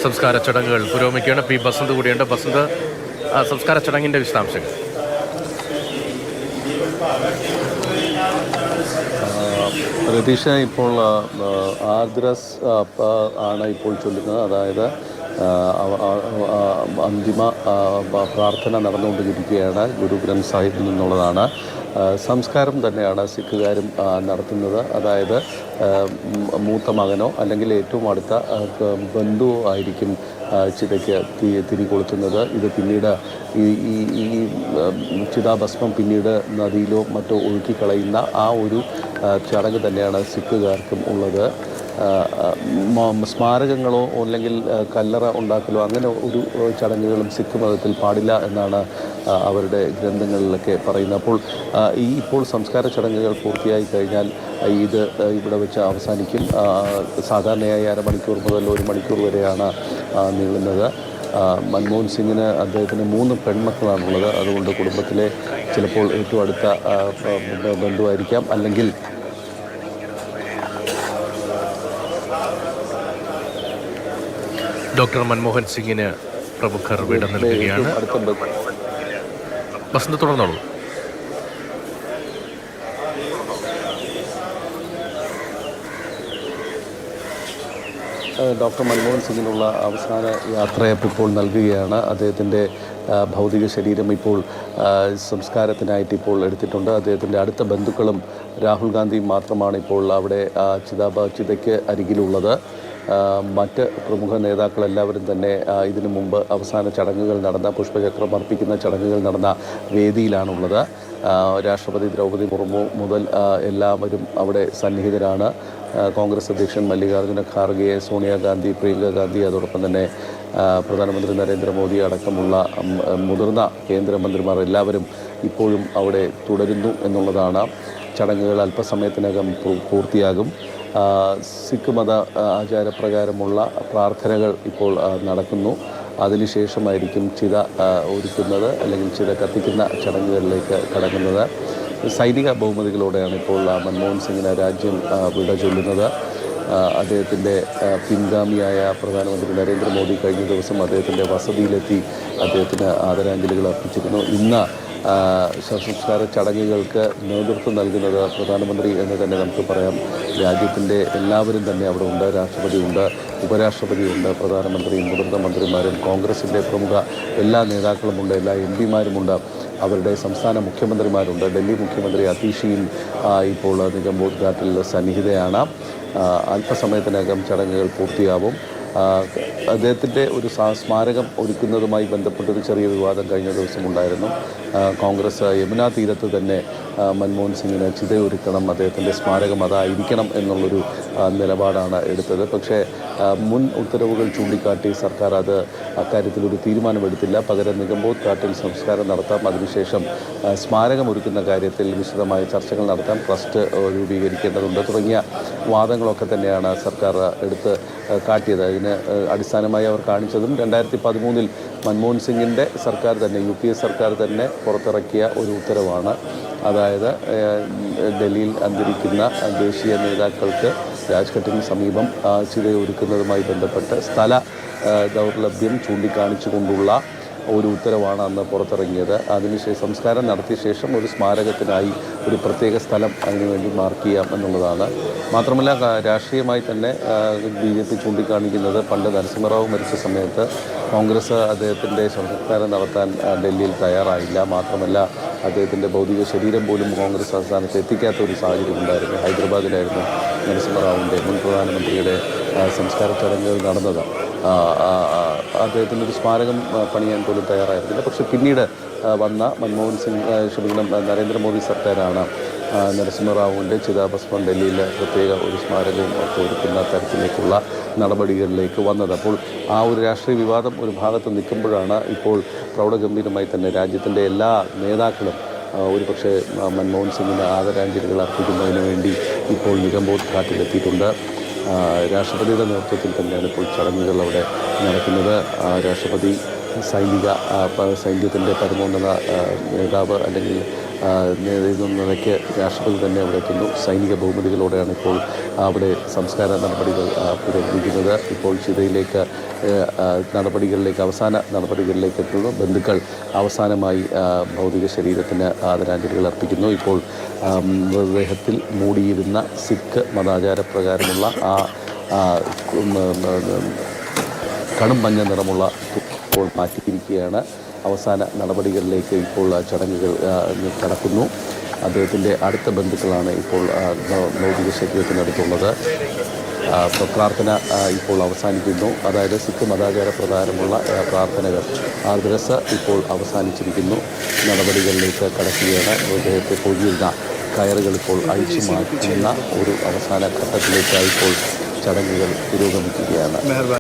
സംസ്കാര ചടങ്ങുകൾ പുരോഗമിക്കുകയാണ്. പി ബസന്ത് കൂടിയുണ്ട്. ബസന്ത്, സംസ്കാര ചടങ്ങിൻ്റെ വിശദാംശങ്ങൾ. രതീഷ, ഇപ്പോൾ ആർദ്രസ് ആണ് ഇപ്പോൾ ചൊല്ലുന്നത്. അതായത് അന്തിമ പ്രാർത്ഥന നടന്നുകൊണ്ടിരിക്കുകയാണ്. ഗുരു ഗ്രന്ഥ് സാഹിബിൽ നിന്നുള്ളതാണ്. സംസ്കാരം തന്നെയാണ് സിഖുകാരും നടത്തുന്നത്. അതായത് മൂത്ത മകനോ അല്ലെങ്കിൽ ഏറ്റവും അടുത്ത ബന്ധുവോ ആയിരിക്കും ചിതയ്ക്ക് തിരി കൊളുത്തുന്നത്. ഇത് പിന്നീട് ഈ ചിതാഭസ്മം പിന്നീട് നദിയിലോ മറ്റോ ഒഴുക്കിക്കളയുന്ന ആ ഒരു ചടങ്ങ് തന്നെയാണ് സിഖുകാർക്കും ഉള്ളത്. സ്മാരകങ്ങളോ അല്ലെങ്കിൽ കല്ലറ ഉണ്ടാക്കലോ അങ്ങനെ ഒരു ചടങ്ങുകളും സിഖ് മതത്തിൽ പാടില്ല എന്നാണ് അവരുടെ ഗ്രന്ഥങ്ങളിലൊക്കെ പറയുന്നത്. അപ്പോൾ ഇപ്പോൾ സംസ്കാര ചടങ്ങുകൾ പൂർത്തിയായി കഴിഞ്ഞാൽ ഇത് ഇവിടെ വെച്ച് അവസാനിക്കും. സാധാരണയായി അരമണിക്കൂർ മുതൽ 1 മണിക്കൂർ വരെയാണ് നീളുന്നത്. മൻമോഹൻ സിംഗിന് അദ്ദേഹത്തിന് 3 പെൺമക്കളാണുള്ളത്. അതുകൊണ്ട് കുടുംബത്തിലെ ചിലപ്പോൾ ഏറ്റവും അടുത്ത ബന്ധുവായിരിക്കാം, അല്ലെങ്കിൽ ഡോക്ടർ മൻമോഹൻ സിംഗിന് പ്രമുഖർ വിട നൽകുകയാണ്. ബസന്ത്, തുടർന്നോളൂ. ഡോക്ടർ മൻമോഹൻ സിംഗിനുള്ള അവസാന യാത്രയപ്പ് ഇപ്പോൾ നൽകുകയാണ്. അദ്ദേഹത്തിൻ്റെ ഭൗതിക ശരീരം ഇപ്പോൾ സംസ്കാരത്തിനായിട്ട് ഇപ്പോൾ എടുത്തിട്ടുണ്ട്. അദ്ദേഹത്തിൻ്റെ അടുത്ത ബന്ധുക്കളും രാഹുൽ ഗാന്ധിയും മാത്രമാണ് ഇപ്പോൾ അവിടെ ചിതയ്ക്ക് അരികിലുള്ളത്. മറ്റ് പ്രമുഖ നേതാക്കളെല്ലാവരും തന്നെ ഇതിനു മുമ്പ് അവസാന ചടങ്ങുകൾ നടന്ന പുഷ്പചക്രം അർപ്പിക്കുന്ന ചടങ്ങുകൾ നടന്ന വേദിയിലാണുള്ളത്. രാഷ്ട്രപതി ദ്രൗപദി മുർമു മുതൽ എല്ലാവരും അവിടെ സന്നിഹിതരാണ്. കോൺഗ്രസ് അധ്യക്ഷൻ മല്ലികാർജ്ജുന ഖാർഗെ, സോണിയാഗാന്ധി, പ്രിയങ്ക ഗാന്ധി, അതോടൊപ്പം തന്നെ പ്രധാനമന്ത്രി നരേന്ദ്രമോദി അടക്കമുള്ള മുതിർന്ന കേന്ദ്രമന്ത്രിമാർ എല്ലാവരും ഇപ്പോഴും അവിടെ തുടരുന്നു എന്നുള്ളതാണ്. ചടങ്ങുകൾ അല്പസമയത്തിനകം പൂർത്തിയാകും. സിഖ് മത ആചാരപ്രകാരമുള്ള പ്രാർത്ഥനകൾ ഇപ്പോൾ നടക്കുന്നു. അതിനുശേഷമായിരിക്കും ചിത ഒരുക്കുന്നത് അല്ലെങ്കിൽ ചിത കത്തിക്കുന്ന ചടങ്ങുകളിലേക്ക് കടക്കുന്നത്. സൈനിക ബഹുമതികളോടെയാണ് ഇപ്പോൾ മൻമോഹൻ സിംഗിന് രാജ്യം വിട ചൊല്ലുന്നത്. അദ്ദേഹത്തിൻ്റെ പിൻഗാമിയായ പ്രധാനമന്ത്രി നരേന്ദ്രമോദി കഴിഞ്ഞ ദിവസം അദ്ദേഹത്തിൻ്റെ വസതിയിലെത്തി അദ്ദേഹത്തിന് ആദരാഞ്ജലികൾ അർപ്പിച്ചിരുന്നു. ഇന്ന് സംസ്കാര ചടങ്ങുകൾക്ക് നേതൃത്വം നൽകുന്നത് പ്രധാനമന്ത്രി എന്ന് തന്നെ നമുക്ക് പറയാം. രാജ്യത്തിൻ്റെ എല്ലാവരും തന്നെ അവിടെ ഉണ്ട്. രാഷ്ട്രപതിയുണ്ട്, ഉപരാഷ്ട്രപതിയുണ്ട്, പ്രധാനമന്ത്രിയും മുതിർന്ന മന്ത്രിമാരും കോൺഗ്രസിൻ്റെ പ്രമുഖ എല്ലാ നേതാക്കളുമുണ്ട്, എല്ലാ എംപിമാരുമുണ്ട്, അവരുടെ സംസ്ഥാന മുഖ്യമന്ത്രിമാരുണ്ട്. ഡൽഹി മുഖ്യമന്ത്രി അതീഷിയും ഇപ്പോൾ നിഗംബോധ് ഘാട്ടിൽ സന്നിഹിതയാണ്. അല്പസമയത്തിനകം ചടങ്ങുകൾ പൂർത്തിയാവും. അദ്ദേഹത്തിൻ്റെ ഒരു സ്മാരകം ഒരുക്കുന്നതുമായി ബന്ധപ്പെട്ടൊരു ചെറിയ വിവാദം കഴിഞ്ഞ ദിവസം ഉണ്ടായിരുന്നു. കോൺഗ്രസ് യമുനാ തീരത്ത് തന്നെ മൻമോഹൻ സിംഗിന് ചിതയൊരുക്കണം, അദ്ദേഹത്തിൻ്റെ സ്മാരകം അതായിരിക്കണം എന്നുള്ളൊരു നിലപാടാണ് എടുത്തത്. പക്ഷേ മുൻ ഉത്തരവുകൾ ചൂണ്ടിക്കാട്ടി സർക്കാർ അക്കാര്യത്തിലൊരു തീരുമാനമെടുത്തില്ല. പകരം നിഗംബോധ് ഘാട്ടിൽ സംസ്കാരം നടത്താം, അതിനുശേഷം സ്മാരകം ഒരുക്കുന്ന കാര്യത്തിൽ വിശദമായ ചർച്ചകൾ നടത്താൻ ട്രസ്റ്റ് രൂപീകരിക്കേണ്ടതുണ്ട് തുടങ്ങിയ വാദങ്ങളൊക്കെ തന്നെയാണ് സർക്കാർ എടുത്ത് കാട്ടിയത്. ഇതിന് അടിസ്ഥാനമായി അവർ കാണിച്ചതും 2013 മൻമോഹൻ സിംഗിൻ്റെ സർക്കാർ തന്നെ, UPA സർക്കാർ തന്നെ പുറത്തിറക്കിയ ഒരു ഉത്തരവാണ്. അതായത് ഡൽഹിയിൽ അന്തരിക്കുന്ന ദേശീയ നേതാക്കൾക്ക് രാജ്ഘട്ടിന് സമീപം ചിതയൊരുക്കുന്നതുമായി ബന്ധപ്പെട്ട് സ്ഥല ദൗർലഭ്യം ചൂണ്ടിക്കാണിച്ചുകൊണ്ടുള്ള ഒരു ഉത്തരവാണ് അന്ന് പുറത്തിറങ്ങിയത്. അതിനുശേഷം സംസ്കാരം നടത്തിയ ശേഷം ഒരു സ്മാരകത്തിനായി ഒരു പ്രത്യേക സ്ഥലം അതിനുവേണ്ടി മാർക്ക് ചെയ്യാം എന്നുള്ളതാണ്. മാത്രമല്ല രാഷ്ട്രീയമായി തന്നെ BJP ചൂണ്ടിക്കാണിക്കുന്നത് പണ്ട് നരസിംഹറാവു മരിച്ച സമയത്ത് കോൺഗ്രസ് അദ്ദേഹത്തിൻ്റെ സംസ്കാരം നടത്താൻ ഡൽഹിയിൽ തയ്യാറായില്ല. മാത്രമല്ല അദ്ദേഹത്തിൻ്റെ ഭൗതിക ശരീരം പോലും കോൺഗ്രസ് സംസ്ഥാനത്ത് എത്തിക്കാത്ത ഒരു സാഹചര്യം ഉണ്ടായിരുന്നു. ഹൈദരാബാദിലായിരുന്നു നരസിംഹറാവുവിൻ്റെ മുൻ പ്രധാനമന്ത്രിയുടെ സംസ്കാര ചടങ്ങുകൾ നടന്നത്. അദ്ദേഹത്തിനൊരു സ്മാരകം പണിയാൻ പോലും തയ്യാറായിരുന്നില്ല. പക്ഷേ പിന്നീട് വന്ന മൻമോഹൻ സിംഗ് നരേന്ദ്രമോദി സർക്കാരാണ് നരസിംഹറാവുവിൻ്റെ ചിതാഭസ്മം ഡൽഹിയിൽ പ്രത്യേക ഒരു സ്മാരകവും ഒക്കെ ഒരുക്കുന്ന തരത്തിലേക്കുള്ള നടപടികളിലേക്ക് വന്നത്. അപ്പോൾ ആ ഒരു രാഷ്ട്രീയ വിവാദം ഒരു ഭാഗത്ത് നിൽക്കുമ്പോഴാണ് ഇപ്പോൾ പ്രൗഢഗംഭീരമായി തന്നെ രാജ്യത്തിൻ്റെ എല്ലാ നേതാക്കളും ഒരുപക്ഷെ മൻമോഹൻ സിംഗിന് ആദരാഞ്ജലികൾ അർപ്പിക്കുന്നതിന് വേണ്ടി ഇപ്പോൾ നിഗംബോധ് ഘാട്ടിലെത്തിയിട്ടുണ്ട്. രാഷ്ട്രപതിയുടെ നേതൃത്വത്തിൽ തന്നെയാണ് ഇപ്പോൾ ചടങ്ങുകൾ അവിടെ നടക്കുന്നത്. രാഷ്ട്രപതി സൈന്യത്തിൻ്റെ പരമോന്നത നേതാവ് അല്ലെങ്കിൽ എന്ന നിലയ്ക്ക് രാഷ്ട്രപതി തന്നെ അവിടെ എത്തുന്നു. സൈനിക ബഹുമതികളോടെയാണ് ഇപ്പോൾ അവിടെ സംസ്കാര നടപടികൾ പുരോഗമിക്കുന്നത്. ഇപ്പോൾ ചിതയിലേക്ക് അവസാന നടപടികളിലേക്ക് എത്തുന്നു. ബന്ധുക്കൾ അവസാനമായി ഭൗതിക ശരീരത്തിന് ആദരാഞ്ജലികൾ അർപ്പിക്കുന്നു. ഇപ്പോൾ മൃതദേഹത്തിൽ മൂടിയിരുന്ന സിഖ് മതാചാരപ്രകാരമുള്ള കടും മഞ്ഞ നിറമുള്ള ഇപ്പോൾ മാറ്റിയിരിക്കുകയാണ്. അവസാന നടപടികളിലേക്ക് ഇപ്പോൾ ചടങ്ങുകൾ കടക്കുന്നു. അദ്ദേഹത്തിൻ്റെ അടുത്ത ബന്ധുക്കളാണ് ഇപ്പോൾ ഭൗതിക ശരീരത്തിനടുത്തുള്ളത്. പ്രാർത്ഥന ഇപ്പോൾ അവസാനിക്കുന്നു. അതായത് സിഖ് മതാചാര പ്രകാരമുള്ള പ്രാർത്ഥനകൾ ആർദ്രസ ഇപ്പോൾ അവസാനിച്ചിരിക്കുന്നു. നടപടികളിലേക്ക് കടക്കുകയാണ്. മൃതദേഹത്തെ പൊഴിയുന്ന കയറുകൾ ഇപ്പോൾ അഴിച്ചു മാറ്റുന്ന ഒരു അവസാന ഘട്ടത്തിലേക്കായി ഇപ്പോൾ ചടങ്ങുകൾ പുരോഗമിക്കുകയാണ്.